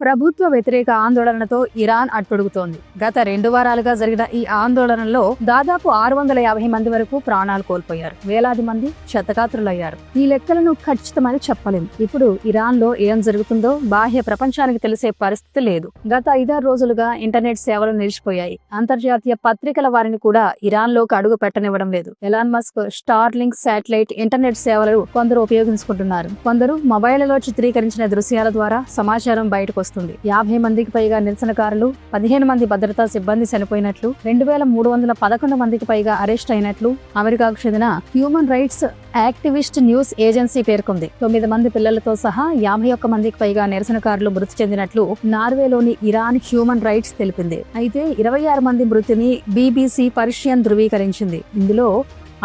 ప్రభుత్వ వ్యతిరేక ఆందోళనతో ఇరాన్ అట్టుడుగుతోంది. గత 2 వారాలుగా జరిగిన ఈ ఆందోళనలో దాదాపు 650 మంది వరకు ప్రాణాలు కోల్పోయారు. వేలాది మంది క్షతగాత్రులయ్యారు. ఈ లెక్కలను ఖచ్చితమని చెప్పలేం. ఇప్పుడు ఇరాన్ లో ఏం జరుగుతుందో బాహ్య ప్రపంచానికి తెలిసే పరిస్థితి లేదు. గత 5-6 రోజులుగా ఇంటర్నెట్ సేవలు నిలిచిపోయాయి. అంతర్జాతీయ పత్రికల వారిని కూడా ఇరాన్ లోకి అడుగు పెట్టనివ్వడం లేదు. Elon Musk star link satellite internet సేవలు కొందరు ఉపయోగించుకుంటున్నారు. కొందరు మొబైల్లో చిత్రీకరించిన దృశ్యాల ద్వారా సమాచారం బయటకు వస్తుంది. 50 మందికి పైగా నిరసనకారులు, 15 మంది భద్రతా సిబ్బంది చనిపోయినట్లు, 2311 మందికి పైగా అరెస్ట్ అయినట్లు అమెరికాకు చెందిన human rights activist news agency పేర్కొంది. 9 మంది పిల్లలతో సహా 51 మందికి పైగా నిరసనకారులు మృతి చెందినట్లు నార్వేలోని ఇరాన్ హ్యూమన్ రైట్స్ తెలిపింది. అయితే 26 మంది మృతిని BBC పర్షియన్ ధృవీకరించింది. ఇందులో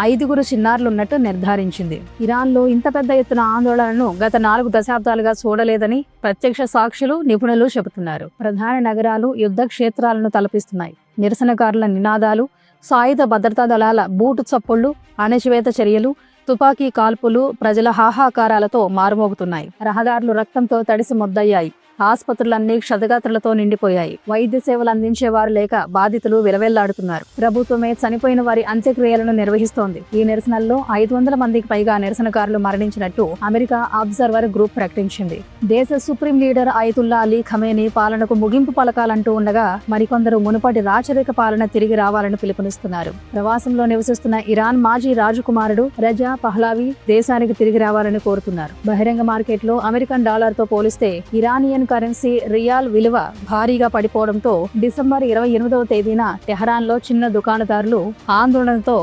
5 చిన్నారులున్నట్టు నిర్ధారించింది. ఇరాన్ లో ఇంత పెద్ద ఎత్తున ఆందోళనను గత 4 దశాబ్దాలుగా చూడలేదని ప్రత్యక్ష సాక్షులు, నిపుణులు చెబుతున్నారు. ప్రధాన నగరాలు యుద్ధ క్షేత్రాలను తలపిస్తున్నాయి. నిరసనకారుల నినాదాలు, సాయుధ భద్రతా దళాల బూటు చప్పుళ్లు, అణచివేత చర్యలు, తుపాకీ కాల్పులు ప్రజల హాహాకారాలతో మారుమోగుతున్నాయి. రహదారులు రక్తంతో తడిసి మొద్దయ్యాయి. ఆసుపత్రులన్నీ క్షతగాత్రులతో నిండిపోయాయి. వైద్య సేవలు అందించేవారు లేక బాధితులు విలవెల్లాడుతున్నారు. ప్రభుత్వమే చనిపోయిన వారి అంత్యక్రియలను నిర్వహిస్తోంది. ఈ నిరసనల్లో 500 మందికి పైగా నిరసనకారులు మరణించినట్టు అమెరికా అబ్జర్వర్ గ్రూప్ ప్రకటించింది. దేశ supreme leader Ayatollah Ali Khamenei పాలనకు ముగింపు పలకాలంటూ ఉండగా మరికొందరు మునుపటి రాచరిక పాలన తిరిగి రావాలని పిలుపునిస్తున్నారు. ప్రవాసంలో నివసిస్తున్న ఇరాన్ మాజీ రాజకుమారుడు రజా పహ్లావి దేశానికి తిరిగి రావాలని కోరుతున్నారు. బహిరంగ మార్కెట్లో అమెరికన్ డాలర్ తో పోలిస్తే ఇరానియన్ కరెన్సీ రియాల్ విలువ భారీగా పడిపోవడంతో డిసెంబర్ 28వ తేదీన టెహరాన్ లో చిన్న దుకాణదారులు ఆందోళనతో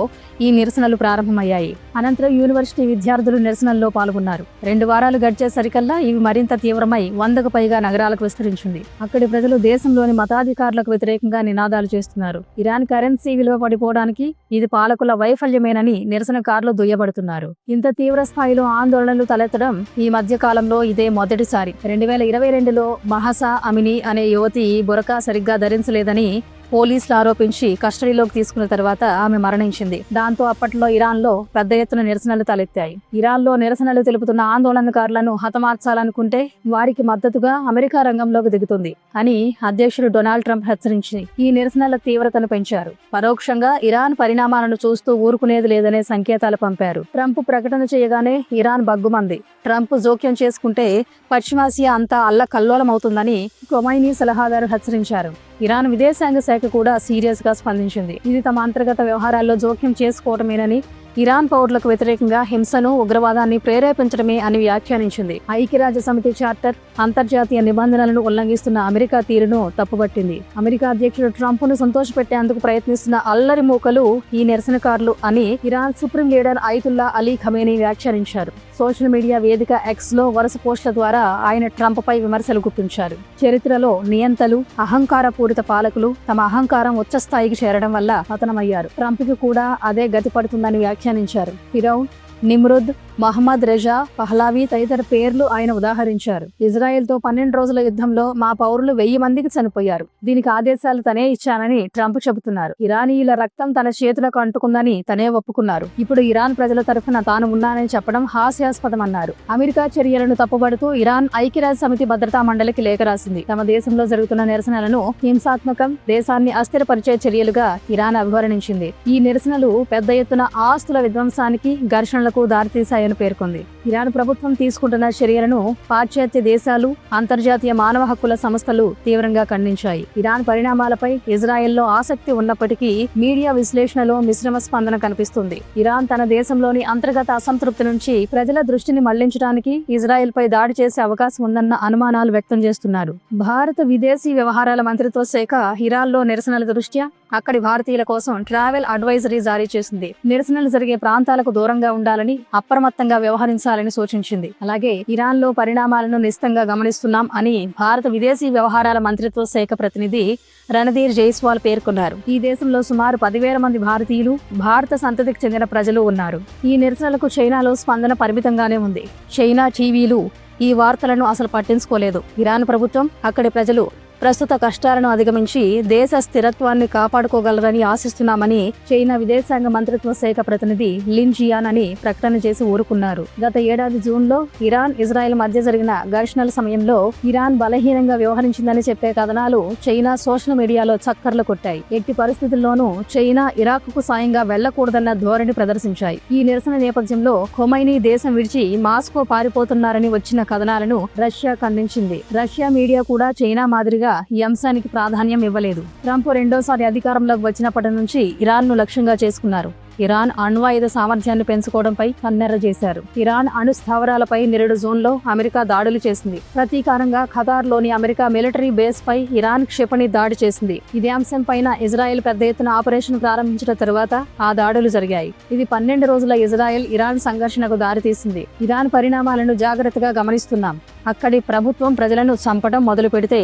ఈ నిరసనలు ప్రారంభమయ్యాయి. అనంతరం యూనివర్సిటీ విద్యార్థులు నిరసనల్లో పాల్గొన్నారు. 2 వారాలు గడిచేసరికల్లా ఇవి మరింత తీవ్రమై 100కు పైగా నగరాలకు విస్తరించింది. అక్కడి ప్రజలు దేశంలోని మతాధికారులకు వ్యతిరేకంగా నినాదాలు చేస్తున్నారు. ఇరాన్ కరెన్సీ విలువ పడిపోవడానికి ఇది పాలకుల వైఫల్యమేనని నిరసనకారులు దుయ్యబడుతున్నారు. ఇంత తీవ్ర స్థాయిలో ఆందోళనలు తలెత్తడం ఈ మధ్య కాలంలో ఇదే మొదటిసారి. 2022లో మహసా అమినీ అనే యువతి బురకా సరిగ్గా ధరించలేదని పోలీసులు ఆరోపించి కస్టడీలోకి తీసుకున్న తర్వాత ఆమె మరణించింది. దాంతో అప్పట్లో ఇరాన్ లో పెద్ద ఎత్తున నిరసనలు తలెత్తాయి. ఇరాన్ లో నిరసనలు తెలుపుతున్న ఆందోళనకారులను హతమార్చాలనుకుంటే వారికి మద్దతుగా అమెరికా రంగంలోకి దిగుతుంది అని అధ్యక్షుడు డొనాల్డ్ ట్రంప్ హెచ్చరించి ఈ నిరసనల తీవ్రతను పెంచారు. పరోక్షంగా ఇరాన్ పరిణామాలను చూస్తూ ఊరుకునేది లేదనే సంకేతాలు పంపారు. ట్రంప్ ప్రకటన చేయగానే ఇరాన్ బగ్గుమంది. ట్రంప్ జోక్యం చేసుకుంటే పశ్చిమాసియా అంతా అల్లకల్లోలమవుతుందని ఖొమైనీ సలహాదారు హెచ్చరించారు. ఇరాన్ విదేశాంగ శాఖ కూడా సీరియస్ గా స్పందించింది. ఇది తమ అంతర్గత వ్యవహారాల్లో జోక్యం చేసుకోవటమేనని, ఇరాన్ పౌరులకు వ్యతిరేకంగా హింసను, ఉగ్రవాదాన్ని ప్రేరేపించడమే అని వ్యాఖ్యానించింది. ఐక్యరాజ్య సమితి చార్టర్, అంతర్జాతీయ నిబంధనలను ఉల్లంఘిస్తున్న అమెరికా తీరును తప్పుపట్టింది. అమెరికా అధ్యక్షుడు ట్రంప్ ను సంతోషపెట్టేందుకు ప్రయత్నిస్తున్న అల్లరి మూకలు ఈ నిరసనకారులు అని Iran supreme leader Ayatollah Ali Khamenei వ్యాఖ్యానించారు. సోషల్ మీడియా వేదిక ఎక్స్ లో వరుస పోస్టుల ద్వారా ఆయన ట్రంప్ పై విమర్శలు గుప్పించారు. చరిత్రలో నియంతలు, అహంకారపూరిత పాలకులు తమ అహంకారం ఉచ్చస్థాయికి చేరడం వల్ల పతనమయ్యారు. ట్రంప్ కి కూడా అదే గతి పడుతుందని వ్యాఖ్యానించారు. ఫిరౌన్, నిమ్రుద్, మహమ్మద్ రెజా పహ్లావి తదితర పేర్లు ఆయన ఉదాహరించారు. ఇజ్రాయెల్ తో 12 రోజుల యుద్ధంలో మా పౌరులు 1000 మందికి చనిపోయారు. దీనికి ఆదేశాలు తనే ఇచ్చానని ట్రంప్ చెబుతున్నారు. ఇరానీయుల రక్తం తన చేతులకు అంటుకుందని తనే ఒప్పుకున్నారు. ఇప్పుడు ఇరాన్ ప్రజల తరఫున తాను ఉన్నానని చెప్పడం హాస్యాస్పదమన్నారు. అమెరికా చర్యలను తప్పుబడుతూ ఇరాన్ ఐక్యరాజ్య సమితి భద్రతా మండలికి లేఖ రాసింది. తమ దేశంలో జరుగుతున్న నిరసనలను హింసాత్మకం, దేశాన్ని అస్థిరపరిచే చర్యలుగా ఇరాన్ అభివర్ణించింది. ఈ నిరసనలు పెద్ద ఎత్తున ఆస్తుల విధ్వంసానికి, ఘర్షణలకు దారితీశాయని పేర్కొంది. ఇరాన్ ప్రభుత్వం తీసుకుంటున్న చర్యలను పాశ్చాత్య దేశాలు, అంతర్జాతీయ మానవ హక్కుల సంస్థలు తీవ్రంగా ఖండించాయి. ఇరాన్ పరిణామాలపై ఇజ్రాయెల్లో ఆసక్తి ఉన్నప్పటికీ మీడియా విశ్లేషణలో మిశ్రమ స్పందన కనిపిస్తుంది. ఇరాన్ తన దేశంలోని అంతర్గత అసంతృప్తి నుంచి ప్రజల దృష్టిని మళ్లించడానికి ఇజ్రాయెల్ పై దాడి చేసే అవకాశం ఉందన్న అనుమానాలు వ్యక్తం చేస్తున్నారు. భారత విదేశీ వ్యవహారాల మంత్రిత్వ శాఖ ఇరాన్ లో నిరసనల దృష్ట్యా అక్కడి భారతీయుల కోసం ట్రావెల్ అడ్వైజరీ జారీ చేసింది. నిరసనలు జరిగే ప్రాంతాలకు దూరంగా ఉండాలని, అప్రమత్తంగా వ్యవహరించాలని సూచించింది. అలాగే ఇరాన్ లో పరిణామాలను నిశితంగా గమనిస్తున్నాం అని భారత విదేశీ వ్యవహారాల మంత్రిత్వ శాఖ ప్రతినిధి రణధీర్ జైస్వాల్ పేర్కొన్నారు. ఈ దేశంలో సుమారు 10,000 మంది భారతీయులు, భారత సంతతికి చెందిన ప్రజలు ఉన్నారు. ఈ నిరసనలకు చైనాలో స్పందన పరిమితంగానే ఉంది. చైనా టీవీలు ఈ వార్తలను అసలు పట్టించుకోలేదు. ఇరాన్ ప్రభుత్వం, అక్కడి ప్రజలు ప్రస్తుత కష్టాలను అధిగమించి దేశ స్థిరత్వాన్ని కాపాడుకోగలరని ఆశిస్తున్నామని చైనా విదేశాంగ మంత్రిత్వ శాఖ ప్రతినిధి లిన్ జియాన్ అని ప్రకటన చేసి ఊరుకున్నారు. గత ఏడాది జూన్లో ఇరాన్, ఇజ్రాయెల్ మధ్య జరిగిన ఘర్షణల సమయంలో ఇరాన్ బలహీనంగా వ్యవహరించిందని చెప్పే కథనాలు చైనా సోషల్ మీడియాలో చక్కర్లు కొట్టాయి. ఎట్టి పరిస్థితుల్లోనూ చైనా ఇరాక్కు సాయంగా వెళ్లకూడదన్న ధోరణి ప్రదర్శించాయి. ఈ నిరసన నేపథ్యంలో ఖొమైనీ దేశం విడిచి మాస్కో పారిపోతున్నారని వచ్చిన కథనాలను రష్యా ఖండించింది. రష్యా మీడియా కూడా చైనా మాదిరిగా ఈ అంశానికి ప్రాధాన్యం ఇవ్వలేదు. ట్రంప్ రెండోసారి అధికారంలోకి వచ్చినప్పటి నుంచి ఇరాన్ను లక్ష్యంగా చేసుకున్నారు. ఇరాన్ అణ్వాయుధ సామర్థ్యాన్ని పెంచుకోవడంపై కన్నెర్ర చేశారు. ఇరాన్ అణు స్థావరాలపై నిరుడు జోన్లో అమెరికా దాడులు చేసింది. ప్రతీకారంగా ఖతార్లోని అమెరికా మిలిటరీ బేస్ పై ఇరాన్ క్షిపణి దాడి చేసింది. ఇదే అంశం పైన ఇజ్రాయెల్ పెద్ద ఎత్తున ఆపరేషన్ ప్రారంభించిన తరువాత ఆ దాడులు జరిగాయి. ఇది 12 రోజుల ఇజ్రాయెల్ ఇరాన్ సంఘర్షణకు దారితీసింది. ఇరాన్ పరిణామాలను జాగ్రత్తగా గమనిస్తున్నాం. అక్కడి ప్రభుత్వం ప్రజలను చంపడం మొదలు పెడితే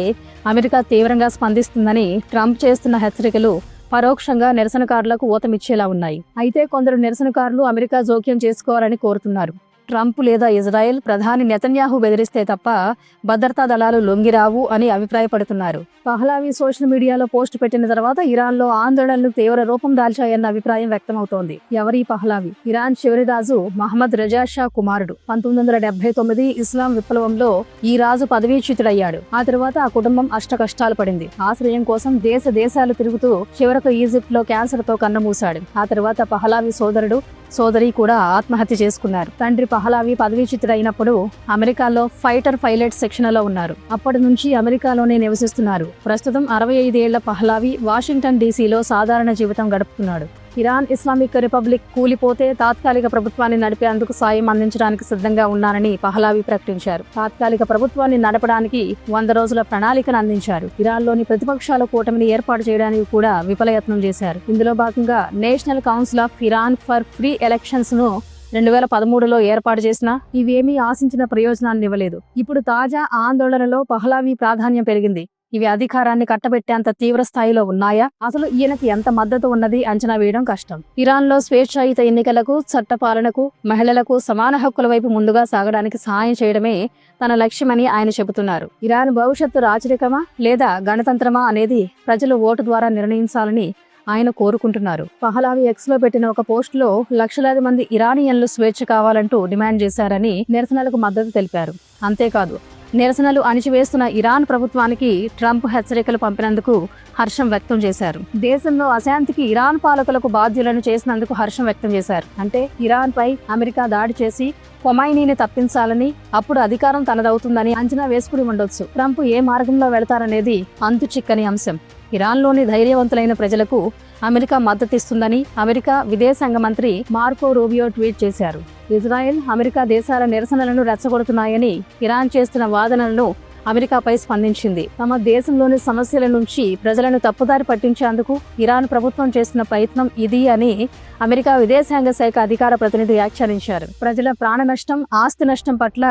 అమెరికా తీవ్రంగా స్పందిస్తుందని ట్రంప్ చేస్తున్న హెచ్చరికలు పరోక్షంగా నిరసనకారులకు ఊతమిచ్చేలా ఉన్నాయి. అయితే కొందరు నిరసనకారులు అమెరికా జోక్యం చేసుకోవాలని కోరుతున్నారు. ట్రంప్ లేదా ఇజ్రాయెల్ ప్రధాని నెతన్యాహు బెదిరిస్తే తప్ప భద్రతా దళాలు లొంగిరావు అని అభిప్రాయపడుతున్నారు. పహ్లావి సోషల్ మీడియాలో పోస్ట్ పెట్టిన తర్వాత ఇరాన్లో ఆందోళనలు తీవ్ర రూపం దాల్చాయన్న అభిప్రాయం వ్యక్తమవుతోంది. ఎవరి పహ్లావి? ఇరాన్ చివరి రాజు మహమ్మద్ రజా షా కుమారుడు. 1979 ఇస్లాం విప్లవంలో ఈ రాజు పదవీచ్యుతుడయ్యాడు. ఆ తర్వాత ఆ కుటుంబం అష్టకష్టాలు పడింది. ఆశ్రయం కోసం దేశాలు తిరుగుతూ చివరకు ఈజిప్ట్ లో క్యాన్సర్ తో కన్నుమూశాడు. ఆ తర్వాత పహ్లావి సోదరి కూడా ఆత్మహత్య చేసుకున్నారు. తండ్రి పహ్లావి పదవీచ్యుతుడైనప్పుడు అమెరికాలో ఫైటర్ పైలట్ శిక్షణలో ఉన్నారు. అప్పటి నుంచి అమెరికాలోనే నివసిస్తున్నారు. ప్రస్తుతం 65 ఏళ్ల పహ్లావి వాషింగ్టన్ డీసీలో సాధారణ జీవితం గడుపుతున్నాడు. ఇరాన్ ఇస్లామిక్ రిపబ్లిక్ కూలిపోతే తాత్కాలిక ప్రభుత్వాన్ని నడిపేందుకు సాయం అందించడానికి సిద్ధంగా ఉన్నానని పహ్లావి ప్రకటించారు. తాత్కాలిక ప్రభుత్వాన్ని నడపడానికి 100 రోజుల ప్రణాళికను అందించారు. ఇరాన్లోని ప్రతిపక్షాల కూటమిని ఏర్పాటు చేయడానికి కూడా విఫలయత్నం చేశారు. ఇందులో భాగంగా national council of Iran for free elections ను 2013లో ఏర్పాటు చేసినా ఇవేమీ ఆశించిన ప్రయోజనాన్ని ఇవ్వలేదు. ఇప్పుడు తాజా ఆందోళనలో పహ్లావి ప్రాధాన్యం పెరిగింది. ఇవి అధికారాన్ని కట్టబెట్టేంత తీవ్ర స్థాయిలో ఉన్నాయా? అసలు ఈయనకి ఎంత మద్దతు ఉన్నది అంచనా వేయడం కష్టం. ఇరాన్లో స్వేచ్ఛాయుత ఎన్నికలకు, చట్టపాలనకు, మహిళలకు సమాన హక్కుల వైపు ముందుగా సాగడానికి సహాయం చేయడమే తన లక్ష్యమని ఆయన చెబుతున్నారు. ఇరాన్ భవిష్యత్తు రాచరికమా లేదా గణతంత్రమా అనేది ప్రజలు ఓటు ద్వారా నిర్ణయించాలని ఆయన కోరుకుంటున్నారు. పహ్లావి ఎక్స్ లో పెట్టిన ఒక పోస్ట్ లో లక్షలాది మంది ఇరానియన్లు స్వేచ్ఛ కావాలంటూ డిమాండ్ చేశారని నిరసనలకు మద్దతు తెలిపారు. అంతేకాదు నిరసనలు అణిచివేస్తున్న ఇరాన్ ప్రభుత్వానికి ట్రంప్ హెచ్చరికలు పంపినందుకు హర్షం వ్యక్తం చేశారు. దేశంలో అశాంతికి ఇరాన్ పాలకులకు బాధ్యులను చేసినందుకు హర్షం వ్యక్తం చేశారు. అంటే ఇరాన్ పై అమెరికా దాడి చేసి ఖొమైనీని తప్పించాలని, అప్పుడు అధికారం తనదవుతుందని అంచనా వేసుకుని ఉండొచ్చు. ట్రంప్ ఏ మార్గంలో వెళతారనేది అంతు చిక్కని అంశం. ఇరాన్లోని ధైర్యవంతులైన ప్రజలకు అమెరికా మద్దతిస్తుందని అమెరికా విదేశాంగ మంత్రి మార్కో రూబియో ట్వీట్ చేశారు. ఇజ్రాయెల్, అమెరికా దేశాల నిరసనలను రెచ్చగొడుతున్నాయని ఇరాన్ చేస్తున్న వాదనలను అమెరికాపై స్పందించింది. తమ దేశంలోని సమస్యల నుంచి ప్రజలను తప్పుదారి పట్టించేందుకు ఇరాన్ ప్రభుత్వం చేస్తున్న ప్రయత్నం ఇది అని అమెరికా విదేశాంగ శాఖ అధికార ప్రతినిధి వ్యాఖ్యానించారు. ప్రజల ప్రాణ నష్టం, ఆస్తి నష్టం పట్ల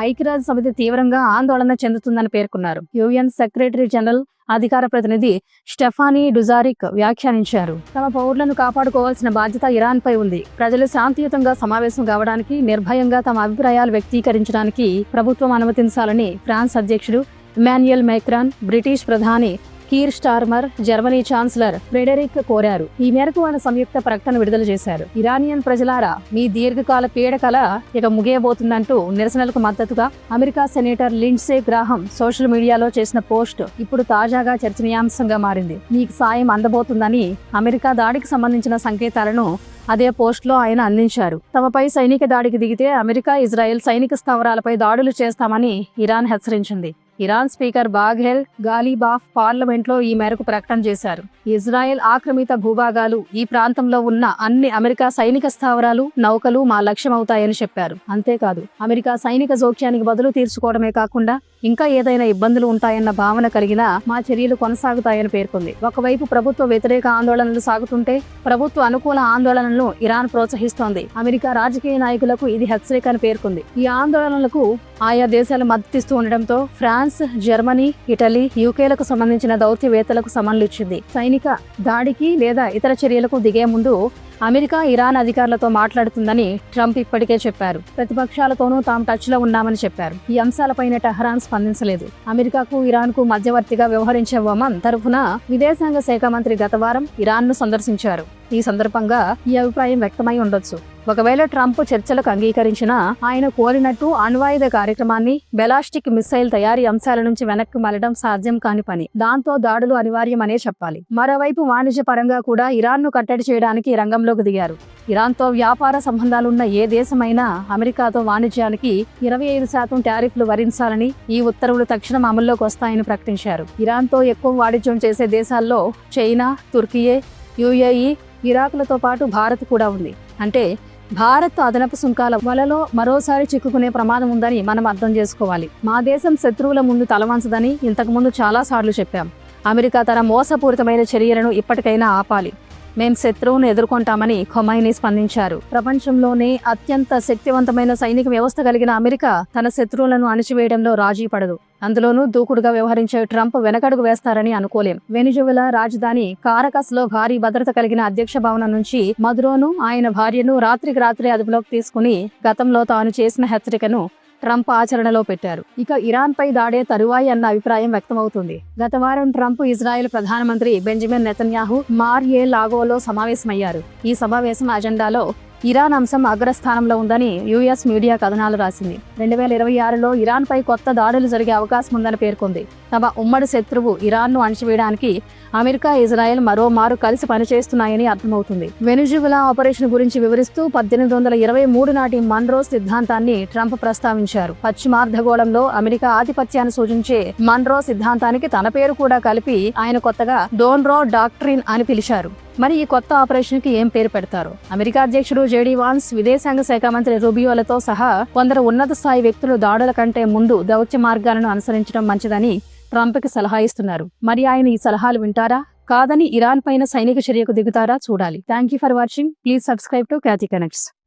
ఐక్యరాజ్య సమితి తీవ్రంగా ఆందోళన చెందుతుందని పేర్కొన్నారు. యుఎన్ సెక్రటరీ జనరల్ అధికార ప్రతినిధి స్టెఫానీ డుజారిక్ వ్యాఖ్యానించారు. తమ పౌరులను కాపాడుకోవాల్సిన బాధ్యత ఇరాన్ పై ఉంది. ప్రజలు శాంతియుతంగా సమావేశం కావడానికి, నిర్భయంగా తమ అభిప్రాయాలు వ్యక్తీకరించడానికి ప్రభుత్వం అనుమతించాలని ఫ్రాన్స్ అధ్యక్షుడు ఇమాన్యుయల్ మైక్రాన్, బ్రిటిష్ ప్రధాని Keir Starmer, Germany chancellor Frederick కోరారు. ఈ మేరకు ఆయన సంయుక్త ప్రకటన విడుదల చేశారు. ఇరానియన్ ప్రజలారా, మీ దీర్ఘకాల పీడకల ఇక ముగియబోతుందంటూ నిరసనలకు మద్దతుగా America senator Lindsay Graham social మీడియాలో చేసిన పోస్ట్ ఇప్పుడు తాజాగా చర్చనీయాంశంగా మారింది. మీకు సాయం అందబోతుందని అమెరికా దాడికి సంబంధించిన సంకేతాలను అదే పోస్ట్లో ఆయన అందించారు. తమపై సైనిక దాడికి దిగితే అమెరికా, ఇజ్రాయెల్ సైనిక స్థావరాలపై దాడులు చేస్తామని ఇరాన్ హెచ్చరించింది. ఇరాన్ స్పీకర్ బాఘెల్ గాలిబాఫ్ పార్లమెంట్లో ఈ మేరకు ప్రకటన చేశారు. ఇజ్రాయెల్ ఆక్రమిత భూభాగాలు, ఈ ప్రాంతంలో ఉన్న అన్ని అమెరికా సైనిక స్థావరాలు, నౌకలు మా లక్ష్యమవుతాయని చెప్పారు. అంతేకాదు అమెరికా సైనిక జోక్యానికి బదులు తీర్చుకోవడమే కాకుండా ఇంకా ఏదైనా ఇబ్బందులు ఉంటాయన్న భావన కలిగినా మా చర్యలు కొనసాగుతాయని పేర్కొంది. ఒకవైపు ప్రభుత్వ వ్యతిరేక ఆందోళనలు సాగుతుంటే ప్రభుత్వ అనుకూల ఆందోళనలను ఇరాన్ ప్రోత్సహిస్తోంది. అమెరికా రాజకీయ నాయకులకు ఇది హెచ్చరిక అని పేర్కొంది. ఈ ఆందోళనలకు ఆయా దేశాలు మద్దతిస్తూ ఉండడంతో ఫ్రాన్స్, జర్మనీ, ఇటలీ, యూకేలకు సంబంధించిన దౌత్యవేత్తలకు సమన్లు ఇచ్చింది. సైనిక దాడికి లేదా ఇతర చర్యలకు దిగే ముందు అమెరికా ఇరాన్ అధికారులతో మాట్లాడుతుందని ట్రంప్ ఇప్పటికే చెప్పారు. ప్రతిపక్షాలతోనూ తాము టచ్ లో ఉన్నామని చెప్పారు. ఈ అంశాలపైన టెహరాన్ స్పందించలేదు. అమెరికాకు ఇరాన్ కు మధ్యవర్తిగా వ్యవహరించే ఒమన్ తరఫున విదేశాంగ శాఖ మంత్రి గత వారం ఇరాన్ ను సందర్శించారు. ఈ సందర్భంగా ఈ అభిప్రాయం వ్యక్తమై ఉండొచ్చు. ఒకవేళ ట్రంప్ చర్చలకు అంగీకరించినా ఆయన కోరినట్టు అణ్వాయుధ కార్యక్రమాన్ని, బెలాస్టిక్ మిసైల్ తయారీ అంశాల నుంచి వెనక్కి మళ్లడం సాధ్యం కాని పని. దాంతో దాడులు అనివార్యమనే చెప్పాలి. మరోవైపు వాణిజ్య పరంగా కూడా ఇరాన్ ను కట్టడి చేయడానికి రంగంలోకి దిగారు. ఇరాన్తో వ్యాపార సంబంధాలున్న ఏ దేశమైనా అమెరికాతో వాణిజ్యానికి 25% టారిఫ్లు భరించాలని, ఈ ఉత్తర్వులు తక్షణం అమల్లోకి వస్తాయని ప్రకటించారు. ఇరాన్తో ఎక్కువ వాణిజ్యం చేసే దేశాల్లో చైనా, తుర్కియే, యుఏఈ, ఇరాక్లతో పాటు భారత్ కూడా ఉంది. అంటే భారత్ అదనపు సుంకాల వలలో మరోసారి చిక్కుకునే ప్రమాదం ఉందని మనం అర్థం చేసుకోవాలి. మా దేశం శత్రువుల ముందు తలవంచదని ఇంతకుముందు చాలాసార్లు చెప్పాం. అమెరికా తన మోసపూరితమైన చర్యలను ఇప్పటికైనా ఆపాలి. మేం శత్రువును ఎదుర్కొంటామని ఖొమైనీ స్పందించారు. ప్రపంచంలోనే అత్యంత శక్తివంతమైన సైనిక వ్యవస్థ కలిగిన అమెరికా తన శత్రువులను అణిచివేయడంలో రాజీ పడదు. అందులోనూ దూకుడుగా వ్యవహరించే ట్రంప్ వెనకడుగు వేస్తారని అనుకోలేం. వెనిజువెలా రాజధాని కారకస్ లో భారీ భద్రత కలిగిన అధ్యక్ష భవనం నుంచి మదురోను, ఆయన భార్యను రాత్రికి రాత్రే అదుపులోకి తీసుకుని గతంలో తాను చేసిన హెచ్చరికను ట్రంప్ ఆచరణలో పెట్టారు. ఇక ఇరాన్ పై దాడే తరువాయి అన్న అభిప్రాయం వ్యక్తమవుతుంది. గత వారం ట్రంప్ ఇజ్రాయెల్ ప్రధానమంత్రి బెంజమిన్ నెతన్యాహు మార్-ఏ-లాగోలో సమావేశమయ్యారు. ఈ సమావేశం అజెండాలో ఇరాన్ అంశం అగ్రస్థానంలో ఉందని యుఎస్ మీడియా కథనాలు రాసింది. 2026లో ఇరాన్ పై కొత్త దాడులు జరిగే అవకాశం ఉందని పేర్కొంది. తమ ఉమ్మడి శత్రువు ఇరాన్ను అణచివేయడానికి అమెరికా, ఇజ్రాయెల్ మరోమారు కలిసి పనిచేస్తున్నాయని అర్థమవుతుంది. వెనిజువెలా ఆపరేషన్ గురించి వివరిస్తూ 1823 నాటి మన్రోస్ సిద్ధాంతాన్ని ట్రంప్ ప్రస్తావించారు. పశ్చిమార్ధగోళంలో అమెరికా ఆధిపత్యాన్ని సూచించే మన్రో సిద్ధాంతానికి తన పేరు కూడా కలిపి ఆయన కొత్తగా డోన్రో డాక్ట్రిన్ అని పిలిచారు. మరి ఈ కొత్త ఆపరేషన్ కి ఏం పేరు పెడతారు? అమెరికా అధ్యక్షుడు జేడీ వాన్స్, విదేశాంగ శాఖ మంత్రి రూబియోలతో సహా కొందరు ఉన్నత స్థాయి వ్యక్తులు దాడుల కంటే ముందు దౌత్య మార్గాలను అనుసరించడం మంచిదని ట్రంప్కి సలహా ఇస్తున్నారు. మరి ఆయన ఈ సలహాలు వింటారా? కాదని ఇరాన్ పైన సైనిక చర్యకు దిగుతారా? చూడాలి. Thank you for watching. Please subscribe to Khyati connects.